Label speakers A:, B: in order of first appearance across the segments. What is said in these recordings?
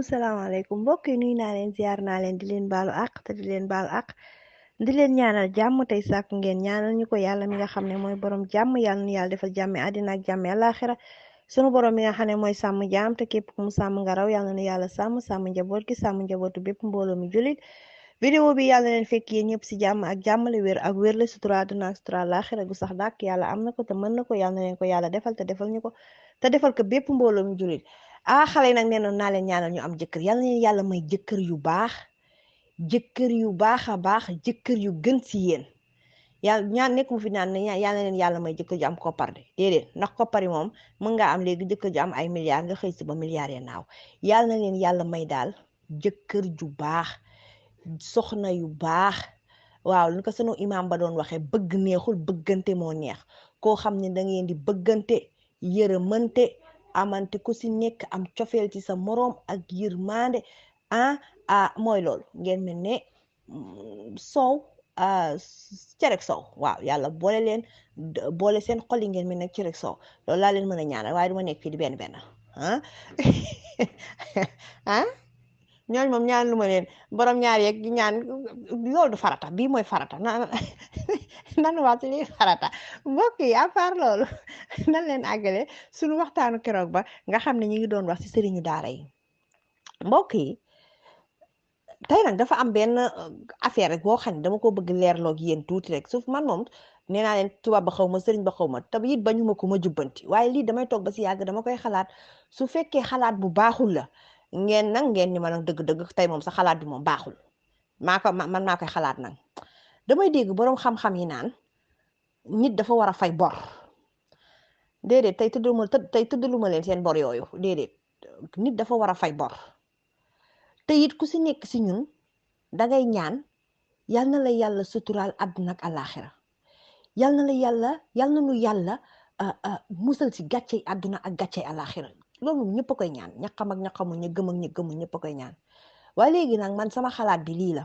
A: salaamaaleykum mbokk yi nuyu naa leen ziar naa leen di leen baalu àq te di leen baalu àq di leen ñaanal jàmm tey sàkku ngeen ñaanal ñu ko yàlla mi nga xam ne mooy borom jàmm yàlla nu yàlla defal jàmmi àddina ak jàmmi àllaaxira sunu borom mi nga xam ne mooy sàmm jaam te képp ku mu sàmm nga raw yàlla nu yàlla sàmm njaboot gi sàmm njabootu bépp mbooloo mi jullit vidéo bi yàlla leen fekk yéen ñëpp si jàmm ak jàmmale wér ak wérle sutura àdduna ak sutura àllaaxira gu sax dàkk yàlla am na ko te mën na ko yàlla na leen ko yàlla defal te defal ñu ko te defal ko bépp mbooloo mi jullit xale yi nag nee naa leen ñaanal ñu am jëkkër yàlla na leen yàlla may jëkkër yu baax jëkkër yu baax a baax jëkkër yu gën si yéen yàlla ñaan nekk mu fi naan ne yàlla na leen yàlla may jëkkër ju am koppar de déedéet ndax koppar yi moom mën ngaa am léegi jëkkër ju am ay milliards nga xëy si ba milliards ya naaw yàlla na leen yàlla may daal jëkkër ju baax soxna yu baax waaw li ko sunu imaam ba doon waxee bëgg neexul bëggante moo neex koo xam ne da ngeen di bëggante yërëmante amante ku si nekk am cofeel ci sa moroom ak yërmande mooy loolu ngeen mel ne soow cerek soow waaw yàlla boole leen boole seen xol yi ngeen mel ne cerek soow loolu laa leen mën a ñaanal waaye duma nekk fii di benn benn ñooñ moom ñaan lu ma leen borom ñaar yeeg ñaan loolu du farata bii mooy farata nan waat lii farata mbokk yi à part loolu nan leen àggale suñu waxtaanu keroog ba nga xam ne ñu ngi doon wax ci sëriñu daara yi mbokk yi tey nag dafa am benn affaire rek boo xam ne dama ko bëgg leerloo ak yéen tuuti rek suuf man moom nee naa leen tubaab ba xaw ma sëriñ ba xaw ma te it bañu ma ko ma jubbanti waaye lii damay toog ba si yàgg dama koy xalaat su fekkee xalaat bu baaxul la ngeen ni ma nag dëgg-dëgg tey moom sa xalaat bi moom baaxul man maa koy xalaat nag damay dégg boroom xam-xam yi naan nit dafa war a fay bor déedéet tey tëddaluma leen seen bor yooyu déedéet nit dafa war a fay bor te it ku si nekk si ñun dangay ñaan yal na la yàlla suturaal àdduna ak àllaaxira yal na nu yàlla musal si gàccey àdduna ak gàccey àllaaxira loolu moom ñëpp a koy ñaan ña xam ak ña xamul ña gëm ak ña gëmul ñëpp a koy ñaan waaye léegi nag man sama xalaat bi lii la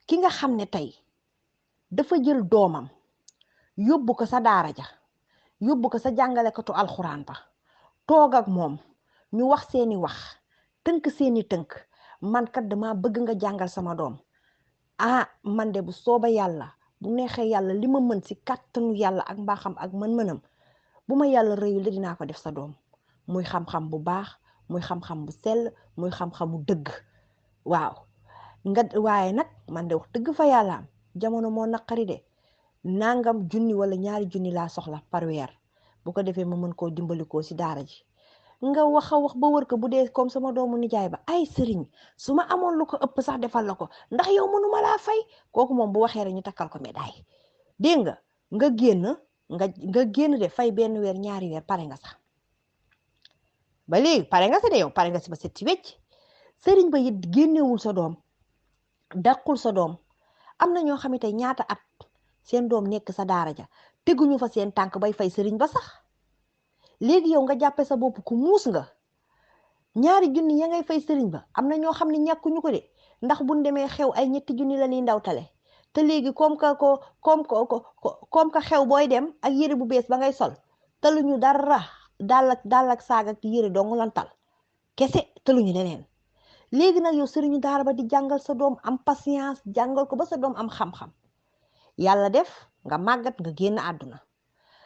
A: ki nga xam ne tey dafa jël doomam yóbbu ko sa daara ja yóbbu ko sa jàngalekatu alxuraan ba toog ak moom ñu wax seeni wax tënk seeni tënk man kat dama bëgg nga jàngal sama doom man de bu sooba yàlla bu neexee yàlla li ma mën si kàttanu yàlla ak mbaaxam ak mën-mënam bu ma yàlla rëyul la dinaa ko def sa doom muy xam-xam bu baax muy xam-xam bu sell muy xam-xamu dëgg waaw waaye nag man de wax dëgg fa yàlla am jamono moo naqari de nangam junni wala ñaari junni laa soxla par weer bu ko defee ma mën koo dimbalikoo si daara ji nga wax a wax ba wër ko bu dee comme sama doomu nijaay ba ay sëriñ su ma amoon lu ko ëpp sax defal la ko ndax yow mënuma laa fay kooku moom bu waxee rek ñu takkal ko médaille dégg nga génn de fay benn weer ñaari weer pare nga sax ba léegi pare nga sa de yow pare nga si ba set ci wecc sëriñ ba it génnewul sa doom dàqul sa doom am na ñoo xam ne tey ñaata at seen doom nekk sa daara ja teguñu fa seen tànk bay fay sëriñ ba sax léegi yow nga jàppe sa bopp ku muus nga ñaari junni ya ngay fay sëriñ ba am na ñoo xam ne ñàkkuñu ko de ndax buñ demee xew ay ñetti junni la ñuy ndawtale te léegi comme que xew booy dem ak yére bu bees ba ngay sol taluñu dara dal ak saag ak yére dong lan tal kese taluñu leneen léegi nag yow sëriñu daara ba di jàngal sa doom am patience jàngal ko ba sa doom am xam-xam yàlla def nga màggat nga génn àdduna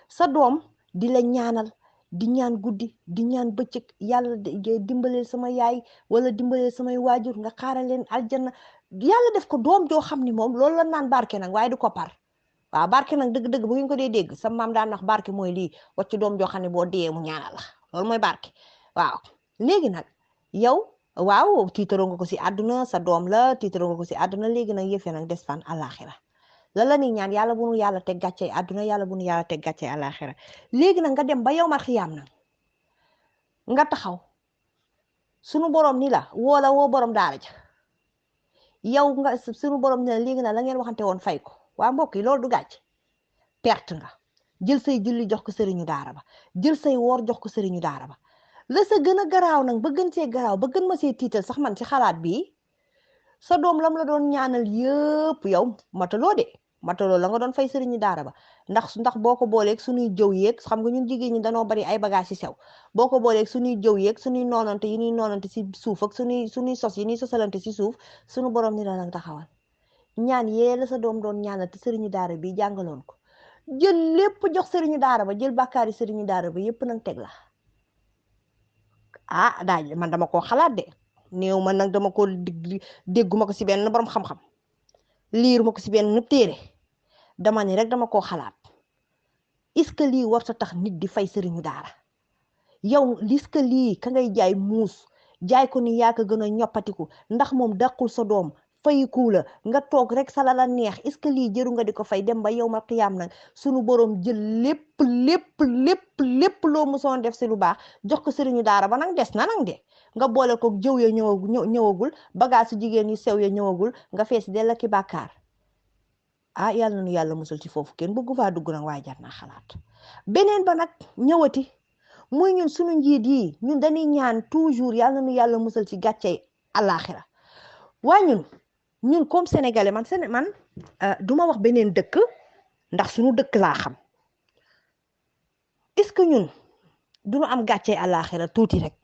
A: sa doom di la ñaanal di ñaan guddi di ñaan bëccëg yàlla dimbaleel sama yaay wala dimbaleel samay waajur nga xaaral leen aljanna yàlla def ko doom joo xam ni moom loolu la naan barke nag waaye du ko par waaw barke nag dëgg-dëgg bu ngeen ko dee dégg sa maam daan wax barke mooy lii wacc doom joo xam ne boo dee mu ñaanal la loolu mooy barke waaw léegi nag yow waaw tiitaroo nga ko si àdduna sa doom la tiitaroo nga ko si àdduna léegi nag yëfe nag des fan àllaaxira la ni ñaan yàlla bu nu yàlla teg gàccee àdduna yàlla bu nu yàlla teg gàccee àllaaxira léegi nag nga dem ba yow mar xiyaam nag nga taxaw sunu borom ni la woo borom daara ja yow nga sunu borom ni la léegi nag la ngeen waxante woon fay ko waa mbokk yi loolu du gàcc perte nga jël say julli jox ko sëriñu daara ba jël say woor jox ko sëriñu daara ba la sa gën a garaaw nag ba gën see garaaw ba gën ma see tiital sax man ci xalaat bii sa doom lam la doon ñaanal yëpp yow mataloo de mataloo la nga doon fay sëriñu daara ba ndax boo ko booleeg suñuy jëw yeeg xam nga ñun jigéen ñi danoo bari ay bagage ci sew boo ko booleeg suñuy jëw yeeg suñuy noonante yi ñuy noonante ci suuf ak suñuy sos yi ñuy sosalante ci suuf suñu borom ni la nag taxawal ñaan yee la sa doom doon ñaanal te sëriñu daara bi jàngaloon ko jël lépp jox sëriñu daara ba jël bàkkaari sëriñu daara ba yépp nag teg la daaj man dama koo xalaat de néew man nag dama ko dégguma ko ci benn borom xam-xam liir ma ko ci benn téere dama ni rek dama koo xalaat est-ce que lii war sa tax nit di fay sëriñu daara yow est-ce que lii ka ngay jaay muus jaay ko ni yaa ko gën a ñoppatiku ndax moom dàqul sa doom fayiku la nga toog rek sa la neex est-ce que lii jëru nga di ko fay dem ba yow ma xiyaam nag sunu borom jël lépp loo musoon def si lu baax jox ko sëriñu daara ba nag des na nag de nga boole ko jëw ya ñëwagul bagage su jigéen yu sew ya ñëwagul nga fees dell ki bàkkaar yàlla na nu yàlla musul ci foofu kenn bëggu faa dugg nag waaye jar naa xalaat beneen ba nag ñëwati muy ñun sunu njiit yi ñun dañuy ñaan toujours yàlla na nu yàlla musal ci gàccey àllaaxira waaye ñun comme sénégalais man duma wax beneen dëkk ndax sunu dëkk laa xam est-ce que ñun duñu am gàccey àllaaxira tuuti rek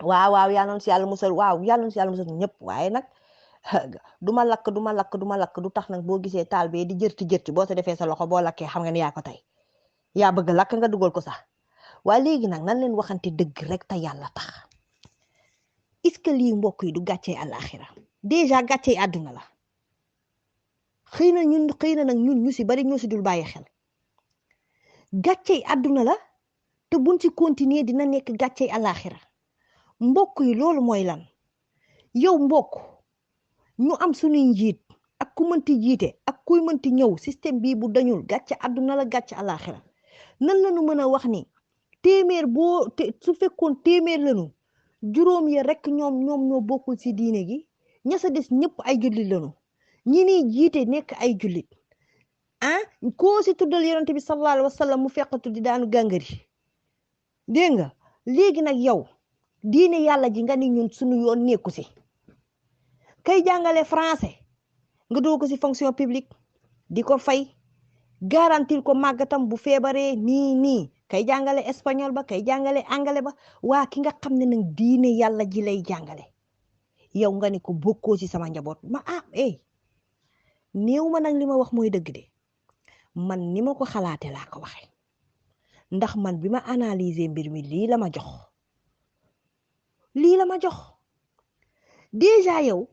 A: waaw yàlla na si yàlla musal ñëpp waaye nag duma lakk du tax nag boo gisee taal bee di jërti boo sa defee sa loxo boo lakkee xam nga ni yaa ko tey yaa bëgg lakk nga dugal ko sax waaye léegi nag nan leen waxante dëgg rek te yàlla tax est-ce que lii mbokk yi du gàccee àllaaxira déjà gàccee àdduna la xëy na nag ñun ñu si bari ñoo si dul bàyyi xel gàccee àdduna la te buñ ci continuer dina nekk gàccee àllaaxira mbokk yi loolu mooy lan yow mbokk ñu am suñuy njiit ak ku mënti jiite ak kuy mënti ñëw système bii bu dañul gàcce àdduna la gàcce àllaaxira nan la ñu mën a wax ni téeméer su fekkoon téeméer lañu juróom ya rek ñoom ñoo bokkul ci diine gi ña sa des ñëpp ay jullit lañu ñi ni jiite nekk ay jullit koo si tuddal yonent bi sallallahu alayhi wa sallam mu fekkatu di daanu gàngari dégg nga léegi nag yow diine yàlla ji nga ni ñun suñu yoon nekku si kay jàngale français nga doo ko si fonction publique di ko fay garantir ko màggatam bu feebaree nii kay jàngale espagnol ba kay jàngale anglais ba waa ki nga xam ne nag diine yàlla ji lay jàngale yow nga ni ko bokkoo ci sama njaboot néew ma nag li ma wax mooy dëgg de man ni ma ko xalaate laa ko waxe ndax man bi ma analyser mbir mi lii la ma jox déjà yow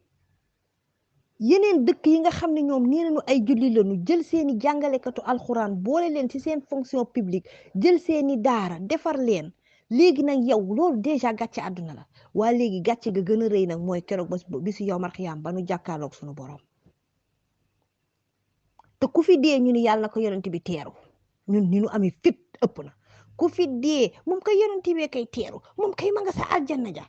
A: yeneen dëkk yi nga xam ne ñoom nee nañu ay julli lañu jël seeni jàngalekatu alxuraan boole leen ci seen fonction publique jël seeni daara defar leen léegi nag yow loolu déjà gàcce àdduna la waaye léegi gàcce ga gën a rëy nag mooy keroog bi si yow mar xiyaam ba nu jàkkaarloog suñu borom te ku fi dee ñu ni yàlla na ko yonent bi teeru ñun ni nu amee fit ëpp na ku fi dee moom kay yonent bi kay teeru moom kay ma nga sa aljanna ja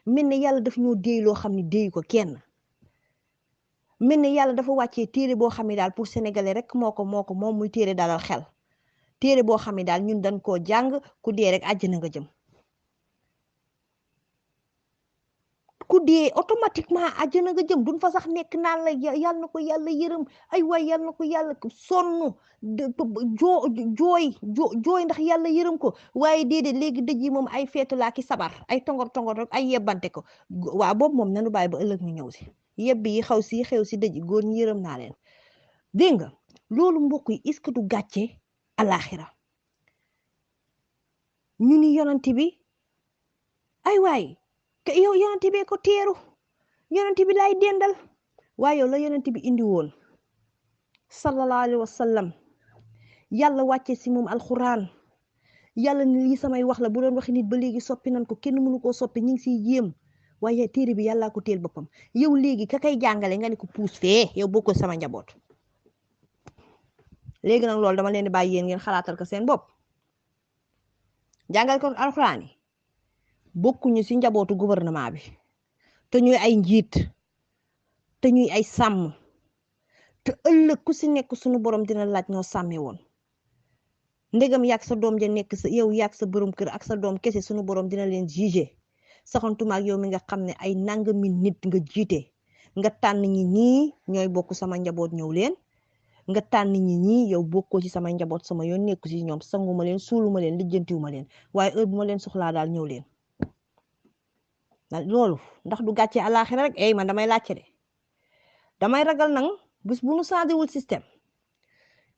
A: mel ne yàlla daf ñoo déey loo xam ne déeyu ko kenn mel ne yàlla dafa wàccee téere boo xam ne daal pour sénégalais rek moo ko moom muy téere dalal xel téere boo xam ne daal ñun dañ koo jàng ku dee rek àjjana nga jëm ku dee automatiquement àjjana nga jëm duñ fa sax nekk naan la yàlla na ko yàlla yërëm ay waay yàlla na ko yàlla sonn jooy ndax yàlla yërëm ko waaye déedéet léegi dëj yi moom ay feetu laa ki sabar ay tongor rek ay yebbante ko waaw boobu moom nanu bàyyi ba ëllëg ñu ñëw si yebbi yi xew si dëj góor ñi yërëm naa leen dégg nga loolu mbokk yi est-ce que du gàcce alaxira ñu ni yonent bi ay waay te yow yonent bi ko teeru yonent bi lay dendal waaye yow la yonent bi indi woon sallallahu alayhi wa sallam yàlla wàcce si moom alxuraan yàlla ni lii samay wax la bu doon waxi nit ba léegi soppi nan ko kenn mënu koo soppi ñu ngi siy jéem waaye téere bi yàllaa ko teel boppam yow léegi ka kay jàngale nga ne ko puus fee yow bokkul sama njaboot léegi nag loolu dama leen di bàyyi yéen ngeen xalaatal ko seen bopp jàngal ko alxuraan yi bokkuñu ci njabootu gouvernement bi te ñuy ay njiit te ñuy ay sàmm te ëllëg ku ci nekk suñu borom dina laaj ñoo sàmmee woon ndegam yàgg sa doom ja nekk sa yow yàgg sa borom kër ak sa doom kese suñu borom dina leen juger saxantuma ak yow mi nga xam ne ay nangami nit nga jiite nga tànn ñi ñii ñooy bokk sama njaboot ñëw leen nga tànn ñi yow bokkoo ci sama njaboot sama yoon nekku ci ñoom sanguma leen suuluma leen lijjantiwuma leen waaye heure bu ma leen soxlaa daal ñëw leen loolu ndax du gàcce àllaaxira rek man damay laajte de damay ragal nag bis bu nu changé wul système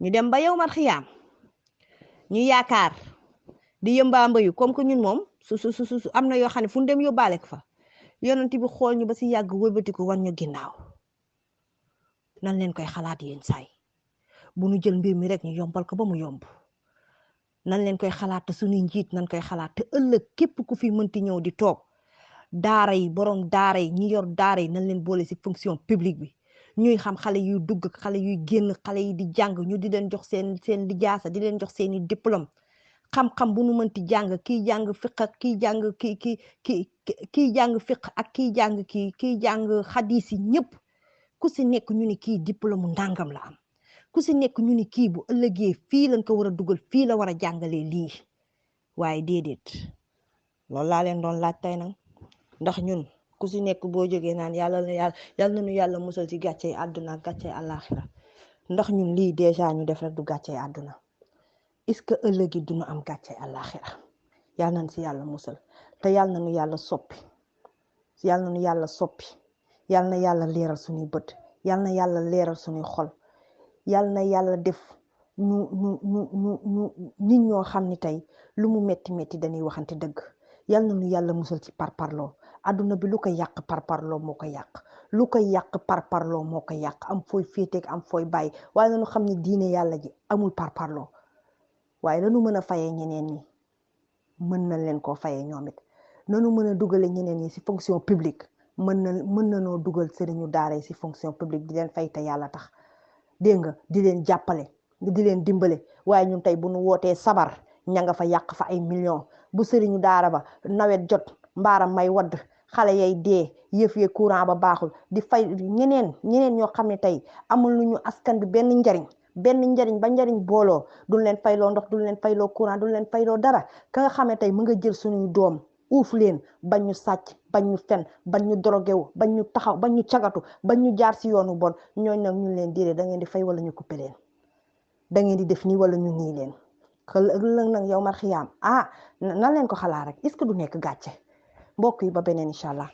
A: ñu dem ba yow mar xiyaam ñu yaakaar di yëmbaa mbayu comme que ñun moom su am na yoo xam ne fu ñu dem yóbbaale ko fa yonent bi xool ñu ba si yàgg wëlbatiku wan ñu ginnaaw nan leen koy xalaat yéen saay bu nu jël mbir mi rek ñu yombal ko ba mu yomb nan leen koy xalaat te suñuy njiit nan koy xalaat te ëllëg képp ku fi mënti ñëw di toog daara yi borom daara yi ñi yor daara yi nan leen boole si fonction publique bi ñuy xam xale yuy dugg ak xale yuy génn xale yi di jàng ñu di leen jox seen lijaasa di leen jox seeni diplôme xam-xam bu nu mënti jàng kii jàng fiq ak kii jàng kii jàng fiq ak kii jàng kii jàng xadis yi ñëpp ku si nekk ñu ni kii diplôme ndàngam la am ku si nekk ñu ni kii bu ëllëgee fii lañ ko war a dugal fii la war a jàngalee lii waaye déedéet loolu laa leen doon laaj tey nag ndax ñun ku si nekk boo jógee naan yàlla nañu yàlla musal ci gàccey àdduna ak gàccey àllaaxira ndax ñun lii dèjà ñu def rek du gàccey àdduna est-ce que ëllëg yi duñu am gàccey àllaaxira yàlla nañ si yàlla musal te yàlla nañu yàlla soppi yàlla nañu yàlla soppi yàlla na yàlla leeral suñuy bët yàlla na yàlla leeral suñuy xol yàlla na yàlla def ñu nit ñoo xam ni tey lu mu metti metti dañuy waxante dëgg yàlla nañu yàlla musal ci parparloo adduna bi lu ko yàq parparloo moo ko yàq lu ko yàq parparloo moo ko yàq am fooy féeteeg am fooy bàyyi waaye nañu xam ne diine yàlla ji amul parparloo waaye lañu mën a fayee ñeneen ñi mën nañ leen koo fayee ñoom it nanu mën a dugale ñeneen ñi ci fonction publique mën nanoo dugal sëriñu daara yi ci fonction publique di leen fay te yàlla tax dégg nga di leen jàppale di leen dimbale waaye ñun tey bu nu wootee sabar ña nga fa yàq fa ay millions bu sëriñu daara ba nawet jot mbaaram may wadd xale yay dee yëf ye courant ba baaxul di fay ñeneen ñoo xam ne tey amul lu ñu askan bi benn njariñ ba njariñ booloo duñ leen fayloo ndox duñ leen fayloo courant duñ leen fayloo dara ka nga xam ne tey mu nga jël suñuy doom uuf leen bañ ñu sàcc bañ ñu fen bañ ñu dorogewu bañ ñu taxaw bañ ñu cagatu bañ ñu jaar si yoonu bon ñooñ nag ñu leen diiree da ngeen di fay wala ñu coupé leen da ngeen di def nii wala ñu nii leen ëllëg nag yow mar xiyaam nan leen ko xalaat rek est-ce que du nekk gàcce mbokk yi ba beneen incha allah